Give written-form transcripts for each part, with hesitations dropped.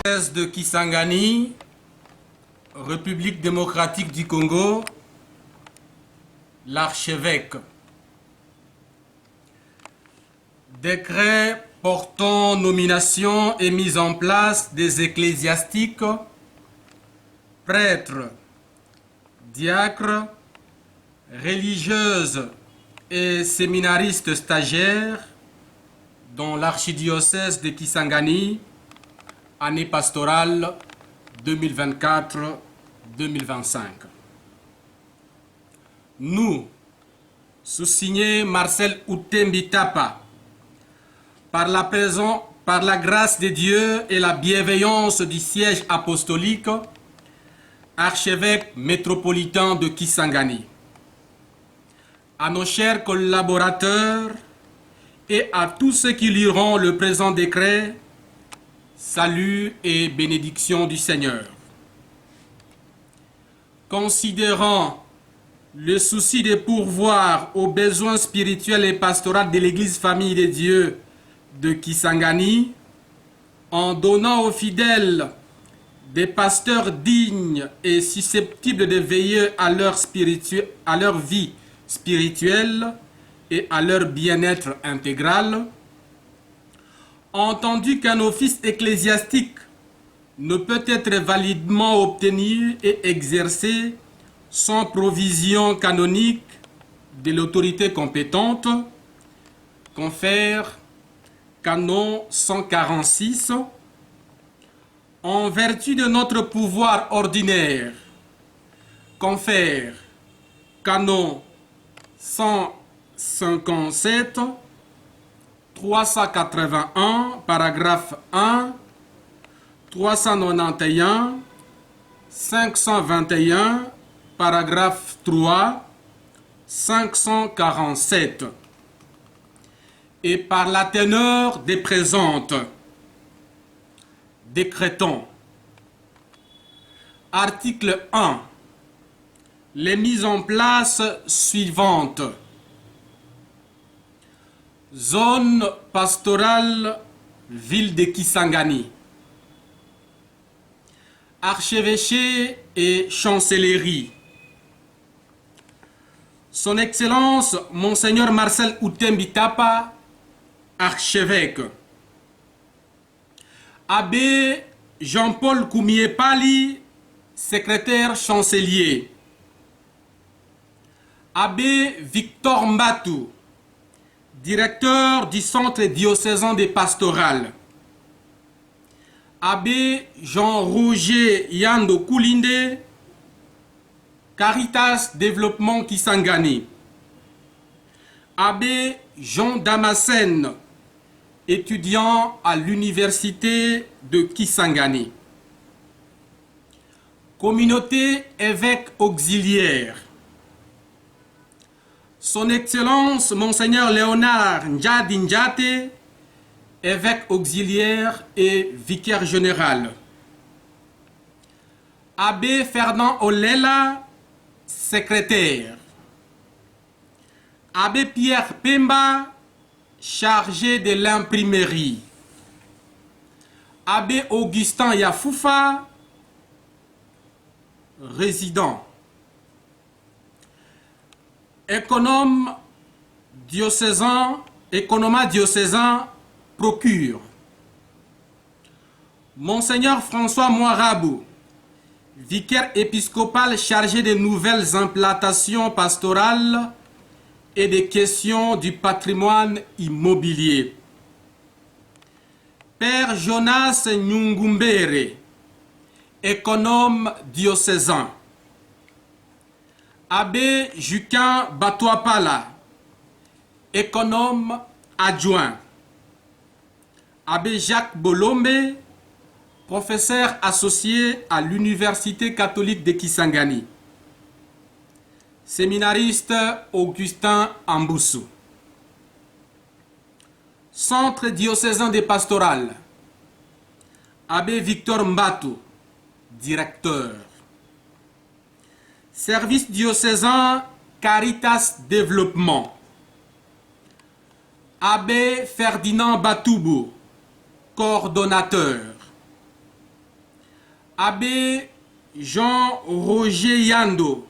De Kisangani, République démocratique du Congo, l'archevêque. Décret portant nomination et mise en place des ecclésiastiques, prêtres, diacres, religieuses et séminaristes stagiaires dans l'archidiocèse de Kisangani, année pastorale 2024-2025. Nous, sous-signé Marcel Outembi Tapa, par la grâce de Dieu et la bienveillance du siège apostolique, archevêque métropolitain de Kisangani, à nos chers collaborateurs et à tous ceux qui liront le présent décret, salut et bénédiction du Seigneur. Considérant le souci de pourvoir aux besoins spirituels et pastoraux de l'Église Famille de Dieu de Kisangani, en donnant aux fidèles des pasteurs dignes et susceptibles de veiller à leur vie spirituelle et à leur bien-être intégral, entendu qu'un office ecclésiastique ne peut être validement obtenu et exercé sans provision canonique de l'autorité compétente, confère canon 146, en vertu de notre pouvoir ordinaire, confère canon 157, 381, paragraphe 1, 391, 521, paragraphe 3, 547. Et par la teneur des présentes, décrétons. Article 1. Les mises en place suivantes. Zone pastorale, ville de Kisangani. Archevêché et chancellerie. Son Excellence, Monseigneur Marcel Outembi Tapa, archevêque. Abbé Jean-Paul Koumiepali, secrétaire chancelier. Abbé Victor Mbatou, directeur du centre diocésain des pastorales. Abbé Jean-Roger Yando Koulinde, Caritas Développement Kisangani. Abbé Jean Damascène, étudiant à l'université de Kisangani. Communauté évêque auxiliaire. Son Excellence, Monseigneur Léonard Ndjadi Ndjate, évêque auxiliaire et vicaire général. Abbé Fernand Olela, secrétaire. Abbé Pierre Pemba, chargé de l'imprimerie. Abbé Augustin Yafoufa, résident. Économa diocésain, procure. Monseigneur François Moirabou, vicaire épiscopal chargé des nouvelles implantations pastorales et des questions du patrimoine immobilier. Père Jonas Nyungumbere, économe diocésain. Abbé Juquin Batouapala, économe adjoint. Abbé Jacques Bolombe, professeur associé à l'Université catholique de Kisangani. Séminariste Augustin Amboussou. Centre diocésain des pastorales. Abbé Victor Mbatou, directeur. Service diocésain Caritas Développement. Abbé Ferdinand Batoubou, coordonnateur. Abbé Jean-Roger Yando,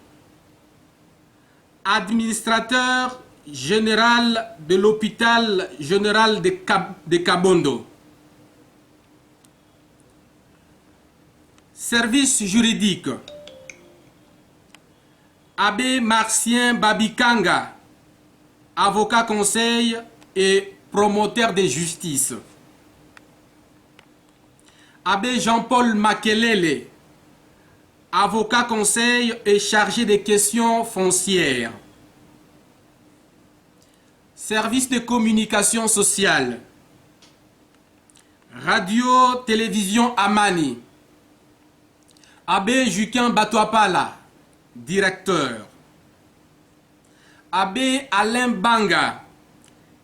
administrateur général de l'hôpital général de Kabondo. Service juridique. Abbé Marcien Babikanga, avocat conseil et promoteur de justice. Abbé Jean-Paul Makelele, avocat conseil et chargé des questions foncières. Service de communication sociale. Radio-télévision Amani. Abbé Juquin Batoapala, directeur. Abbé Alain Banga,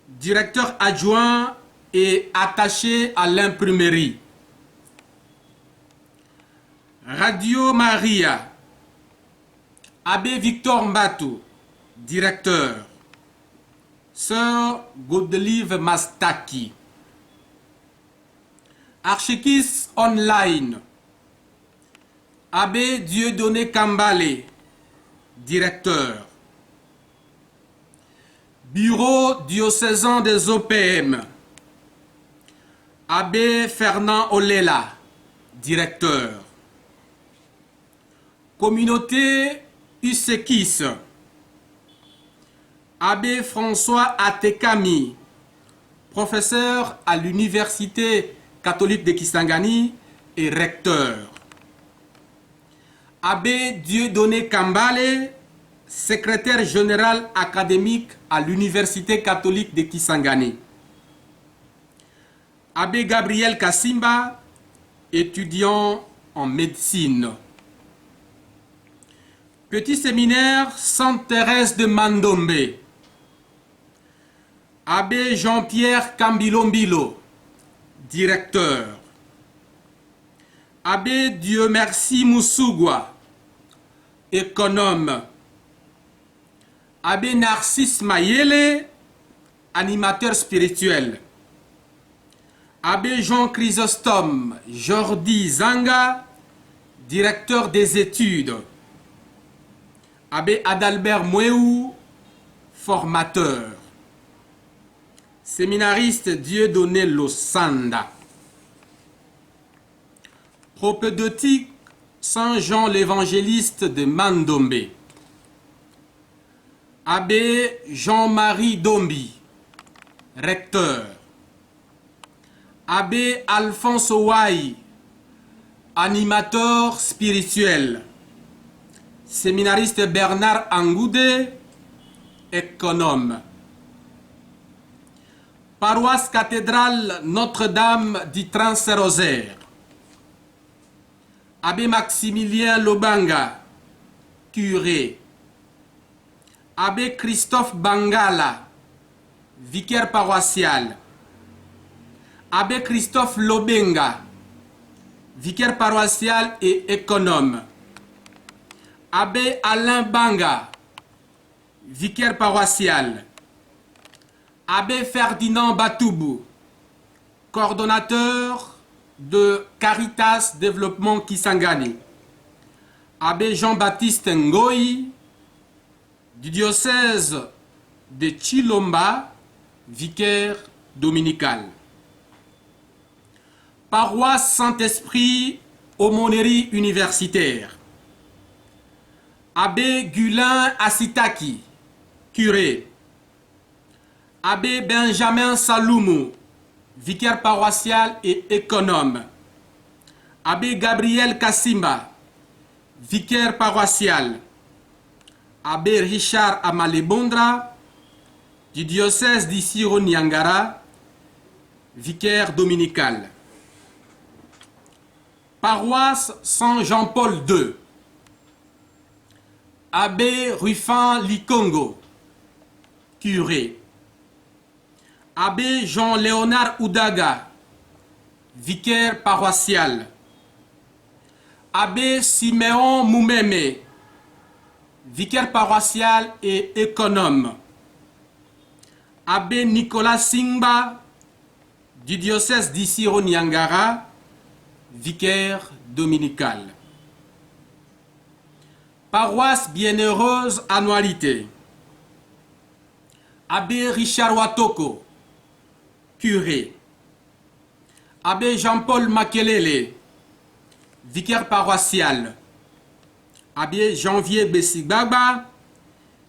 directeur adjoint et attaché à l'imprimerie. Radio Maria, Abbé Victor Mbatou, directeur. Sœur Godelive Mastaki. Archekis Online, Abbé Dieudonné Kambale, directeur. Bureau diocésain des OPM, Abbé Fernand Olela, directeur. Communauté Usekis, Abbé François Atekami, professeur à l'Université catholique de Kisangani et recteur. Abbé Dieudonné Kambale, secrétaire général académique à l'Université catholique de Kisangani. Abbé Gabriel Kassimba, étudiant en médecine. Petit séminaire Sainte-Thérèse de Mandombe. Abbé Jean-Pierre Kambilombilo, directeur. Abbé Dieu Merci Moussougoua, économe. Abbé Narcisse Mayele, animateur spirituel. Abbé Jean Chrysostome Jordi Zanga, directeur des études. Abbé Adalbert Mouéou, formateur. Séminariste Dieudonné Losanda. Propédeutique Saint-Jean l'Évangéliste de Mandombe. Abbé Jean-Marie Dombi, recteur. Abbé Alphonse Ouaï, animateur spirituel. Séminariste Bernard Angoudé, économe. Paroisse cathédrale Notre-Dame du Trans-Rosaire. Abbé Maximilien Lobanga, curé. Abbé Christophe Bangala, vicaire paroissial. Abbé Christophe Lobenga, vicaire paroissial et économe. Abbé Alain Banga, vicaire paroissial. Abbé Ferdinand Batoubou, coordonnateur de Caritas Développement Kisangani. Abbé Jean-Baptiste Ngoï, du diocèse de Chilomba, vicaire dominical. Paroisse Saint-Esprit, aumônerie universitaire. Abbé Gulin Asitaki, curé. Abbé Benjamin Saloumou, vicaire paroissial et économe. Abbé Gabriel Kassimba, vicaire paroissial. Abbé Richard Amalebondra, du diocèse d'Issiro-Niangara, vicaire dominical. Paroisse Saint-Jean-Paul II. Abbé Rufin Likongo, curé. Abbé Jean-Léonard Oudaga, vicaire paroissial. Abbé Siméon Moumeme, vicaire paroissial et économe. Abbé Nicolas Singba, du diocèse d'Issiro-Niangara, vicaire dominical. Paroisse Bienheureuse Annualité. Abbé Richard Watoko, curé. Abbé Jean-Paul Makelele, vicaire paroissial. Abbé Janvier Bessigbagba,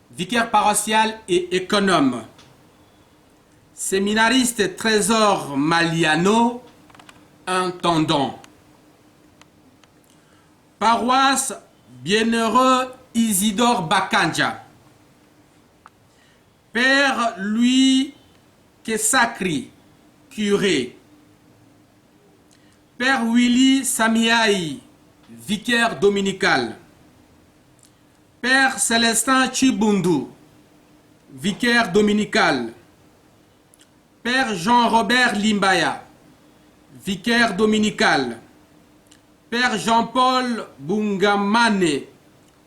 vicaire paroissial et économe. Séminariste Trésor Maliano, intendant. Paroisse Bienheureux Isidore Bakanja. Père Louis Kessakri, curé. Père Willy Samiaï, vicaire dominical. Père Célestin Chibundu, vicaire dominical. Père Jean-Robert Limbaya, vicaire dominical. Père Jean-Paul Bungamane,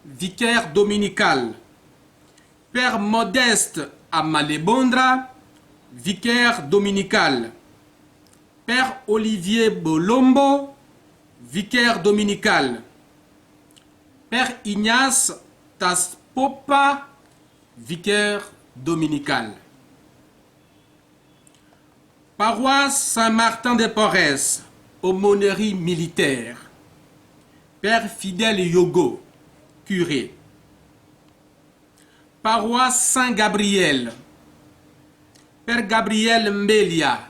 vicaire dominical. Père Modeste Amalebondra, vicaire dominical. Père Olivier Bolombo, vicaire dominical. Père Ignace Taspopa, vicaire dominical. Paroisse Saint-Martin-de-Porres, aumônerie militaire. Père Fidèle Yogo, curé. Paroisse Saint-Gabriel. Père Gabriel Mbelia,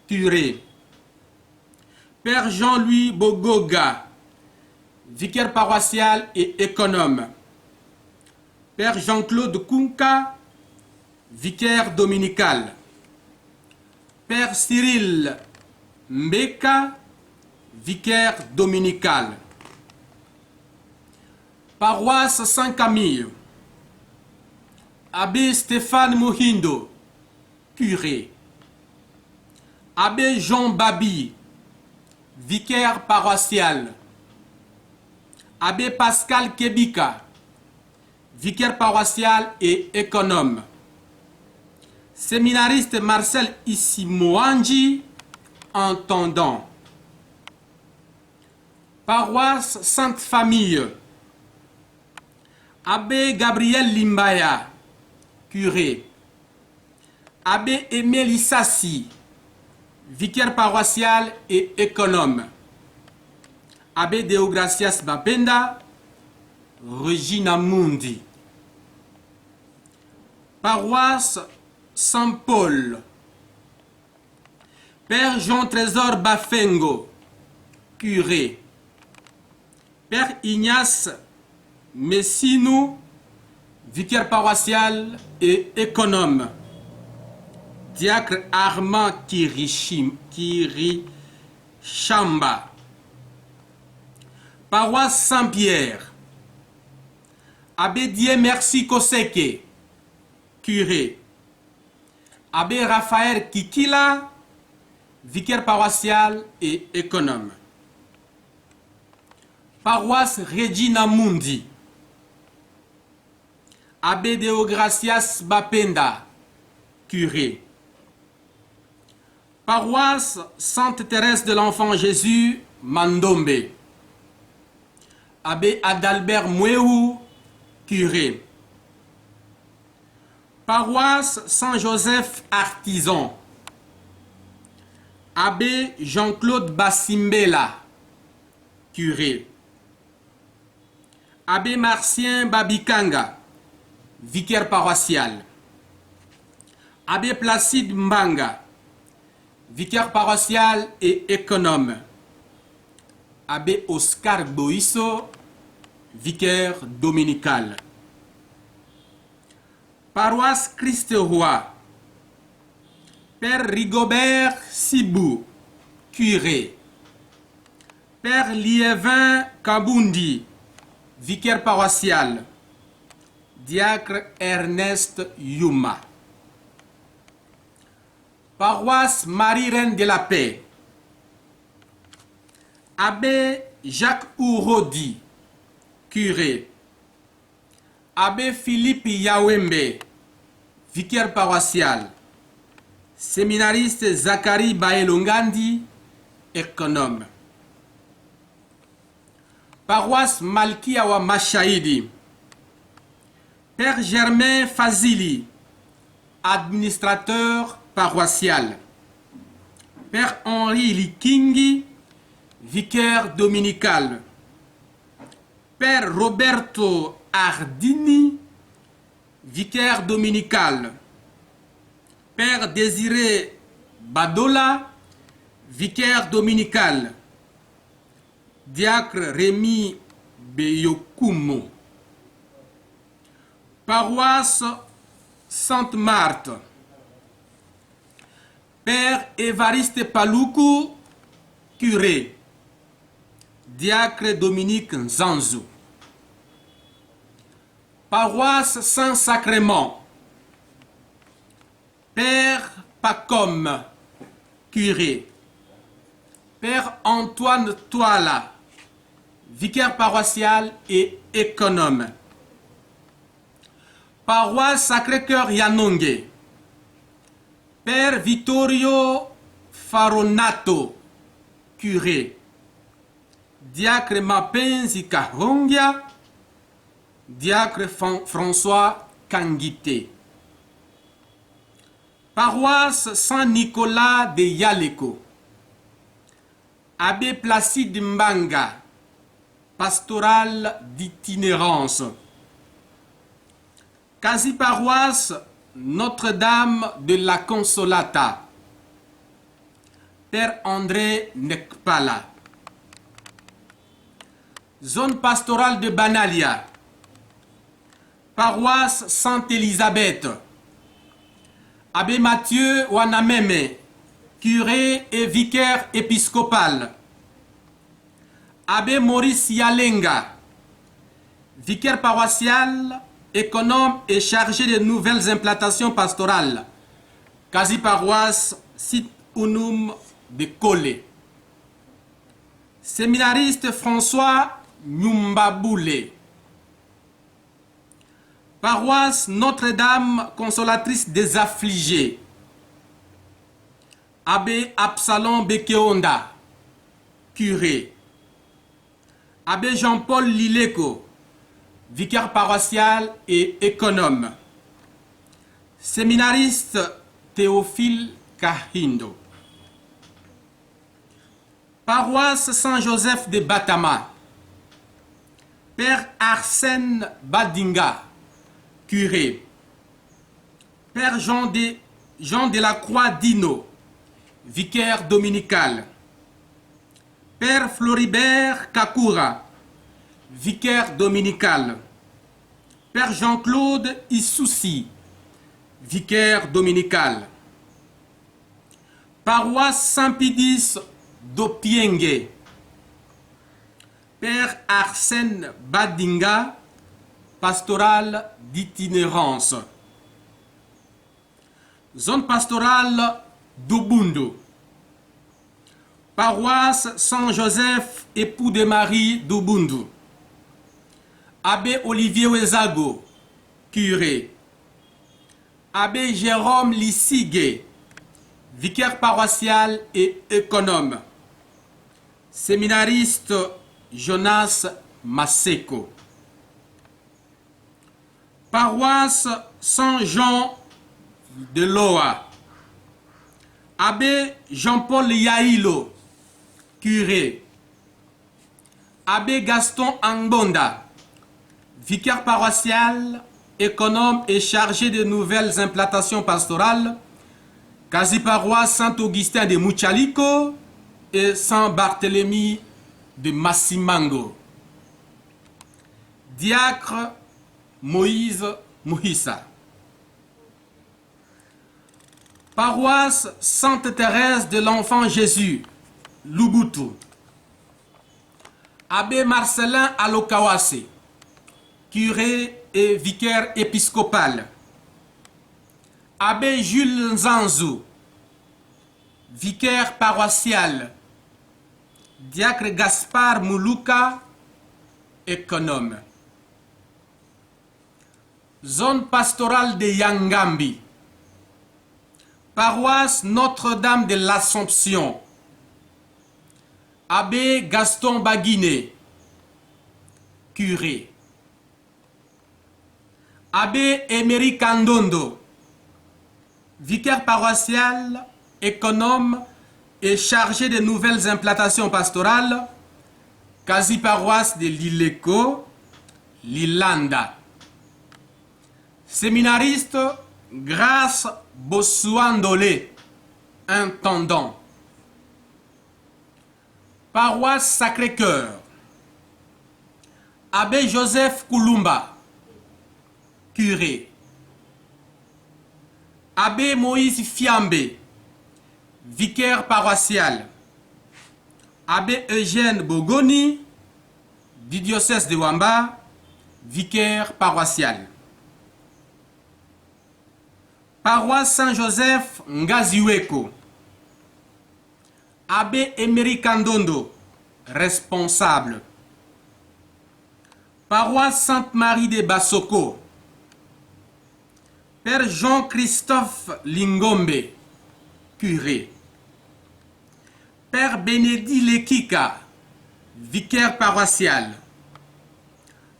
curé. Père Jean-Louis Bogoga, vicaire paroissial et économe. Père Jean-Claude Kunka, vicaire dominical. Père Cyril Mbeka, vicaire dominical. Paroisse Saint-Camille. Abbé Stéphane Mohindo, curé. Abbé Jean Babi, vicaire paroissial. Abbé Pascal Kebika, vicaire paroissial et économe. Séminariste Marcel Isimoanji, intendant. Paroisse Sainte-Famille. Abbé Gabriel Limbaya, curé. Abbé Aimé Lissassi, vicaire paroissial et économe. Abbé Deogracias Bapenda, Regina Mundi. Paroisse Saint-Paul. Père Jean-Trésor Bafengo, curé. Père Ignace Messinou, vicaire paroissial et économe. Diacre Armand Kirichamba. Paroisse Saint-Pierre. Abbé Dieu Merci Koseke, curé. Abbé Raphaël Kikila, vicaire paroissial et économe. Paroisse Regina Mundi. Abbé Deogracias Bapenda, curé. Paroisse Sainte Thérèse de l'Enfant Jésus, Mandombe. Abbé Adalbert Mouéou, curé. Paroisse Saint-Joseph Artisan. Abbé Jean-Claude Bassimbela, curé. Abbé Marcien Babikanga, vicaire paroissial. Abbé Placide Mbanga, vicaire paroissial et économe. Abbé Oscar Boisso, vicaire dominical. Paroisse Christ-Roi. Père Rigobert Sibou, curé. Père Liévin Kabundi, vicaire paroissial. Diacre Ernest Yuma. Paroisse Marie-Reine de la Paix. Abbé Jacques Ourodi, curé. Abbé Philippe Yawembe, vicaire paroissial. Séminariste Zachary Baelongandi, économe. Paroisse Malkiawa Machaïdi. Père Germain Fazili, administrateur paroissial. Père Henri Likingi, vicaire dominical. Père Roberto Ardini, vicaire dominical. Père Désiré Badola, vicaire dominical. Diacre Rémi Beyokumo. Paroisse Sainte-Marthe. Père Évariste Paloukou, curé. Diacre Dominique Nzanzou. Paroisse Saint-Sacrement. Père Pacom, curé. Père Antoine Toala, vicaire paroissial et économe. Paroisse Sacré-Cœur Yanongue. Père Vittorio Faronato, curé. Diacre Mapenzi Kahongia. Diacre François Kangité. Paroisse Saint-Nicolas de Yaleko. Abbé Placide Mbanga, pastoral d'itinérance. Quasi-paroisse Notre-Dame de la Consolata. Père André Nekpala. Zone pastorale de Banalia. Paroisse Sainte-Élisabeth. Abbé Mathieu Wanameme, curé et vicaire épiscopal. Abbé Maurice Yalenga, vicaire paroissial, économe et chargé de nouvelles implantations pastorales. Quasi-paroisse Site Unum de Kolé. Séminariste François Nyumbaboulé. Paroisse Notre-Dame Consolatrice des Affligés. Abbé Absalom Bekeonda, curé. Abbé Jean-Paul Lileko, vicaire paroissial et économe. Séminariste Théophile Kahindo. Paroisse Saint-Joseph de Batama. Père Arsène Badinga, curé. Père Jean de la Croix Dino, vicaire dominical. Père Floribert Kakura, vicaire dominical. Père Jean-Claude Issoussi, vicaire dominical. Paroisse Saint-Pédis d'Opiengue. Père Arsène Badinga, pastoral d'itinérance. Zone pastorale d'Ubundu. Paroisse Saint-Joseph, époux de Marie d'Ubundu. Abbé Olivier Wezago, curé. Abbé Jérôme Lissigue, vicaire paroissial et économe. Séminariste Jonas Maseko. Paroisse Saint-Jean de Loa. Abbé Jean-Paul Yaïlo, curé. Abbé Gaston Angbonda, vicaire paroissial, économe et chargé de nouvelles implantations pastorales, quasi-paroisse Saint-Augustin de Muchaliko et Saint-Barthélemy de Massimango. Diacre Moïse Mouhissa. Paroisse Sainte-Thérèse de l'Enfant Jésus, Lubutu. Abbé Marcelin Alokawase, curé et vicaire épiscopal. Abbé Jules Nzanzou, vicaire paroissial. Diacre Gaspard Moulouka, économe. Zone pastorale de Yangambi. Paroisse Notre-Dame de l'Assomption. Abbé Gaston Baguiné, curé. Abbé Emery Kandondo, vicaire paroissial, économe et chargé des nouvelles implantations pastorales, quasi-paroisse de Lileko, Lilanda. Séminariste, Grâce Bossouandolé, intendant. Paroisse Sacré-Cœur, Abbé Joseph Koulumba, curé. Abbé Moïse Fiambe, vicaire paroissial. Abbé Eugène Bogoni, du diocèse de Wamba, vicaire paroissial. Paroisse Saint-Joseph Ngaziweko, Abbé Emery Kandondo, responsable. Paroisse Sainte-Marie de Bassoko, Père Jean-Christophe Lingombe, curé. Père Bénédit Lekika, vicaire paroissial.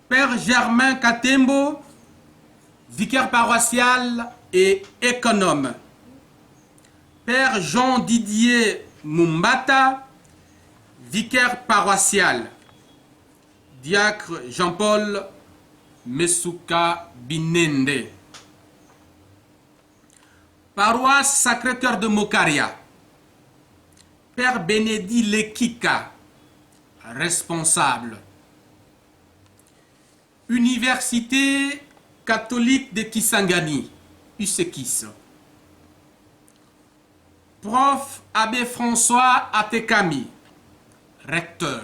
Père Germain Katembo, vicaire paroissial et économe. Père Jean-Didier Mumbata, vicaire paroissial. Diacre Jean-Paul Mesuka Binende. Paroisse Sacré-Cœur de Mokaria, Père Bénédit Lekika, responsable. Université catholique de Kisangani, USEKIS. Prof. Abbé François Atekami, recteur.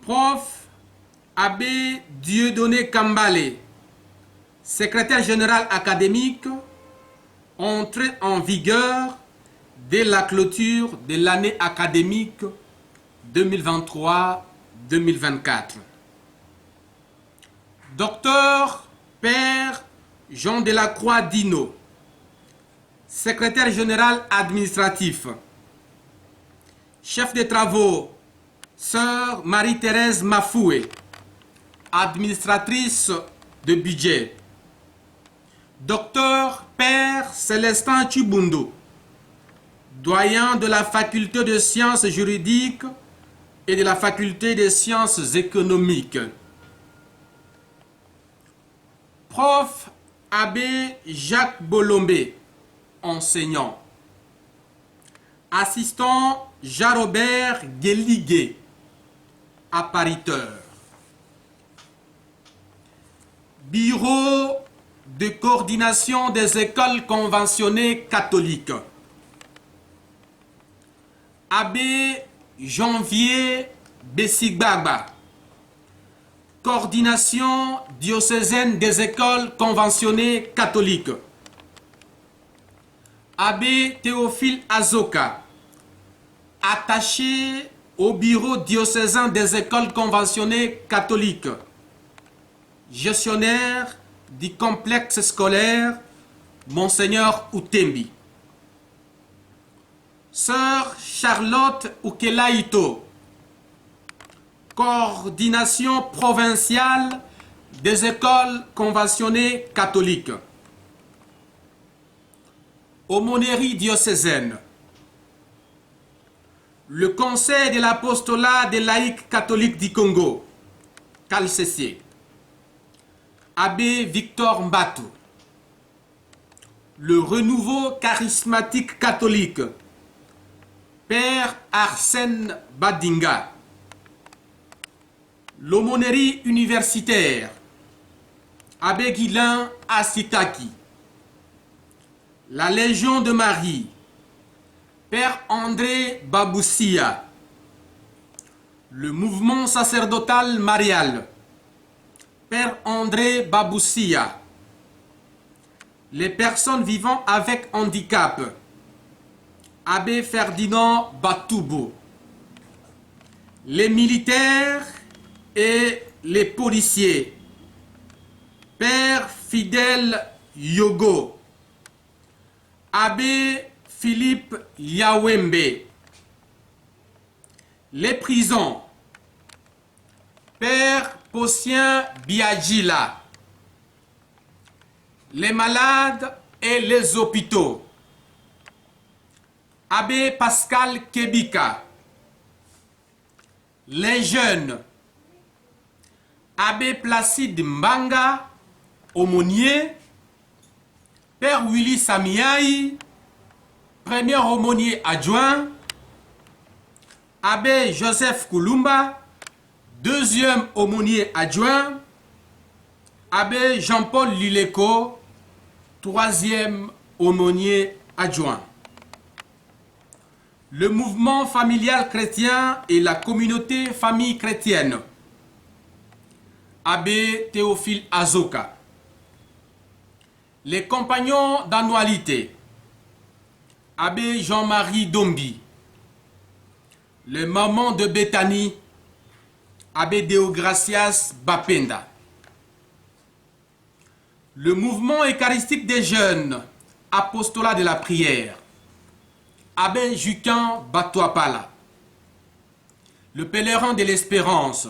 Prof. Abbé Dieudonné Kambale, secrétaire général académique, entré en vigueur dès la clôture de l'année académique 2023-2024. Docteur Père Jean Delacroix Dino, secrétaire général administratif. Chef de travaux, Sœur Marie-Thérèse Mafoué, administratrice de budget. Docteur Père Célestin Chibundo, doyen de la faculté de sciences juridiques et de la faculté des sciences économiques. Prof. Abbé Jacques Bolombe, enseignant. Assistant Jean-Robert Guéligué, appariteur. Bureau de coordination des écoles conventionnées catholiques. Abbé Janvier Bessigbagba, coordination diocésaine des écoles conventionnées catholiques. Abbé Théophile Azoka, attaché au bureau diocésain des écoles conventionnées catholiques, gestionnaire du complexe scolaire Monseigneur Outembi. Sœur Charlotte Ukelaito, coordination provinciale des écoles conventionnées catholiques. Aumônerie diocésaine. Le Conseil de l'apostolat des laïcs catholiques du Congo, CALCC. Abbé Victor Mbatu. Le renouveau charismatique catholique, Père Arsène Badinga. L'aumônerie universitaire, Abbé Guilain Asitaki. La Légion de Marie, Père André Baboussia. Le mouvement sacerdotal marial, Père André Baboussia. Les personnes vivant avec handicap, Abbé Ferdinand Batoubo. Les militaires et les policiers, Père Fidèle Yogo. Abbé Philippe Yawembe. Les prisons, Père Potien Biagila, les malades et les hôpitaux. Abbé Pascal Kebika, les jeunes. Abbé Placide Mbanga, aumônier. Père Willy Samiaï, premier aumônier adjoint. Abbé Joseph Koulumba, deuxième aumônier adjoint. Abbé Jean-Paul Lileko, troisième aumônier adjoint. Le mouvement familial chrétien et la communauté famille chrétienne. Abbé Théophile Azoka. Les compagnons d'annualité. Abbé Jean-Marie Dombi. Le maman de Béthanie. Abbé Deogracias Bapenda. Le mouvement eucharistique des jeunes. Apostolat de la prière. Abbé Jucan Batoapala. Le pèlerin de l'espérance.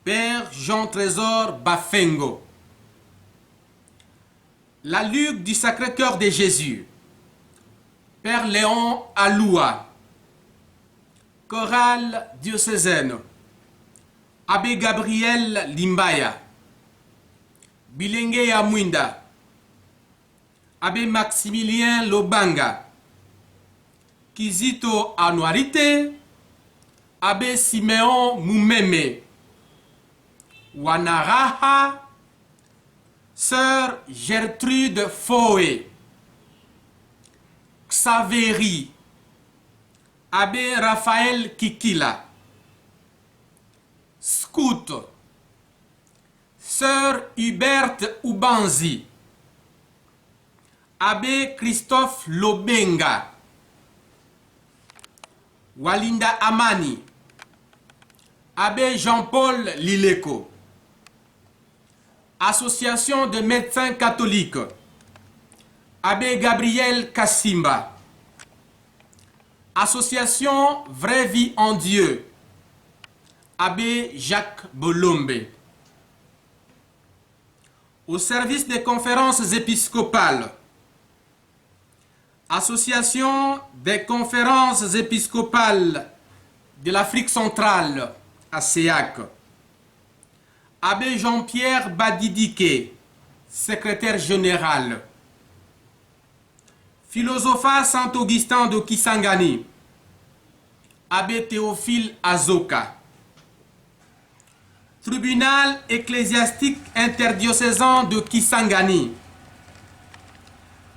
Père Jean-Trésor Bafengo. La Ligue du Sacré-Cœur de Jésus. Père Léon Aloua. Chorale diocésaine. Abbé Gabriel Limbaya. Bilengue Amwinda. Abbé Maximilien Lobanga. Kizito Anuarite. Abbé Siméon Moumeme. Wanaraha. Sœur Gertrude Foé. Xaveri. Abbé Raphaël Kikila. Scout. Sœur Huberte Ubanzi. Abbé Christophe Lobenga. Walinda Amani. Abbé Jean-Paul Lileko. Association de médecins catholiques. Abbé Gabriel Kassimba. Association Vraie Vie en Dieu. Abbé Jacques Bolombe. Au service des conférences épiscopales. Association des conférences épiscopales de l'Afrique centrale, ASEAC. Abbé Jean-Pierre Badidike, secrétaire général. Philosophat Saint-Augustin de Kisangani. Abbé Théophile Azoka. Tribunal ecclésiastique interdiocésain de Kisangani.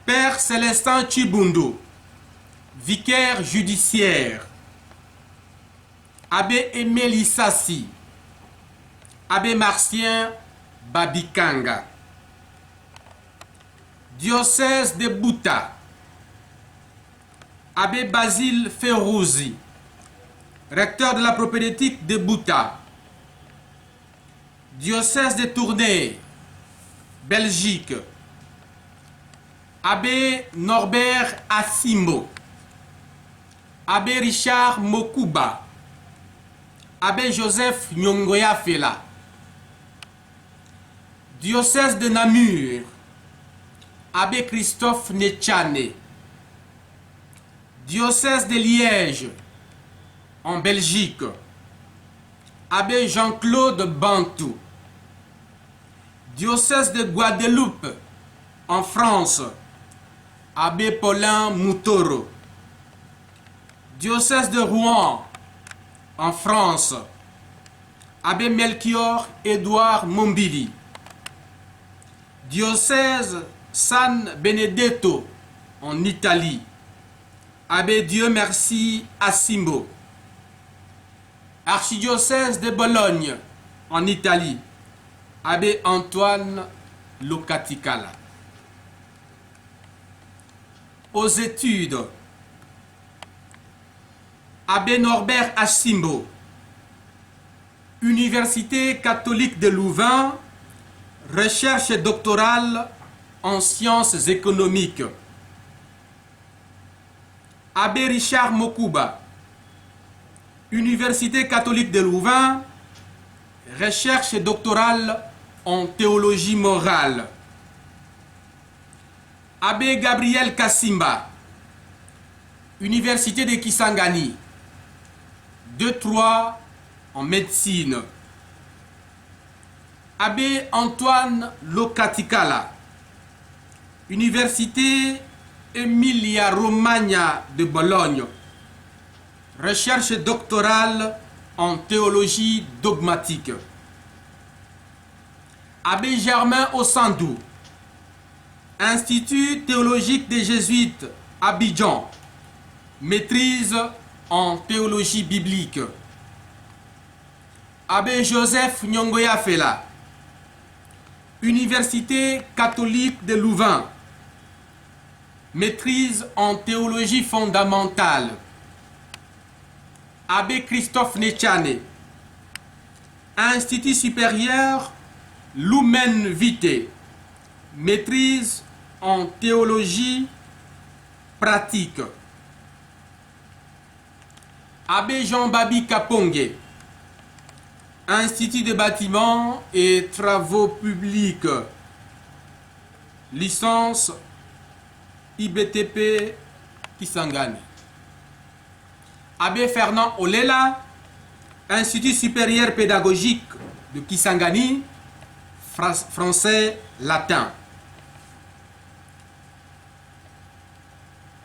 Père Célestin Chibundu, vicaire judiciaire. Abbé Emeli Sassi. Abbé Martien Babikanga. Diocèse de Bouta. Abbé Basile Ferrouzi, recteur de la propédétique de Bouta. Diocèse de Tournai, Belgique. Abbé Norbert Assimbo. Abbé Richard Mokuba. Abbé Joseph Nyongoya Fela. Diocèse de Namur. Abbé Christophe Nechane. Diocèse de Liège, en Belgique. Abbé Jean-Claude Bantou. Diocèse de Guadeloupe, en France. Abbé Paulin Moutoro. Diocèse de Rouen, en France. Abbé Melchior Édouard Mombili. Diocèse San Benedetto, en Italie. Abbé Dieu merci Assimbo. Archidiocèse de Bologne, en Italie. Abbé Antoine Locaticala. Aux études. Abbé Norbert Assimbo. Université catholique de Louvain. Recherche doctorale en sciences économiques. Abbé Richard Mokuba. Université catholique de Louvain. recherche doctorale en théologie morale. Abbé Gabriel Kassimba, Université de Kisangani, 2-3 en médecine. Abbé Antoine Lokatikala, Université Emilia-Romagna de Bologne, recherche doctorale en théologie dogmatique. Abbé Germain Ossandou, Institut théologique des Jésuites, Abidjan, maîtrise en théologie biblique. Abbé Joseph Nyongoya Fela, Université catholique de Louvain, maîtrise en théologie fondamentale. Abbé Christophe Nechane, Institut supérieur Lumen Vitae, maîtrise en théologie pratique. Abbé Jean-Babi Kapongue, Institut de bâtiments et travaux publics, licence IBTP Kisangani. Abbé Fernand Olela, Institut supérieur pédagogique de Kisangani, français latin.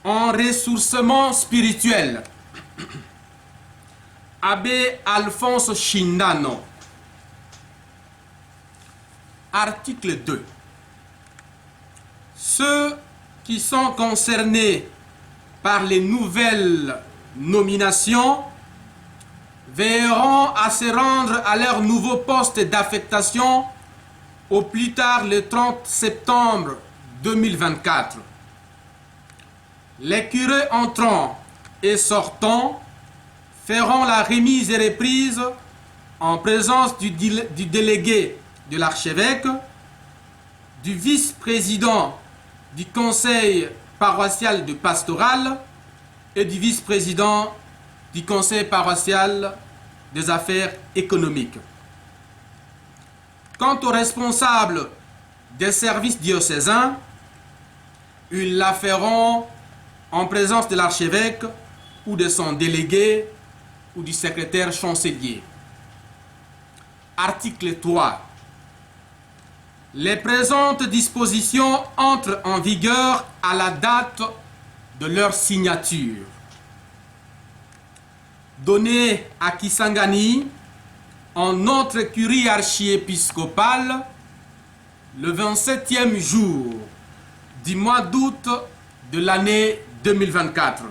En ressourcement spirituel, Abbé Alphonse Chindano. Article 2. Ceux qui sont concernés par les nouvelles nominations veilleront à se rendre à leur nouveau poste d'affectation au plus tard le 30 septembre 2024. Les curés entrants et sortants feront la remise et reprise en présence du délégué de l'archevêque, du vice-président du conseil paroissial de pastoral et du vice-président du conseil paroissial des affaires économiques. Quant aux responsables des services diocésains, ils la feront en présence de l'archevêque ou de son délégué ou du secrétaire chancelier. Article 3. Les présentes dispositions entrent en vigueur à la date de leur signature. Donné à Kisangani en notre curie archiépiscopale le 27e jour du mois d'août de l'année 2024.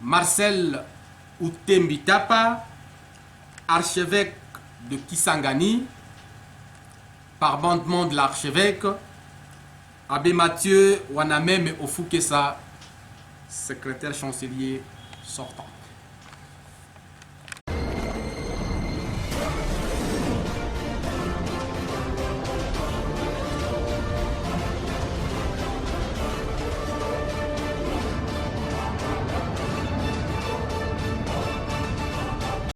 Marcel Outembitapa, archevêque de Kisangani, par mandement de l'archevêque, Abbé Mathieu Wanameme Ofukesa, secrétaire chancelier sortant.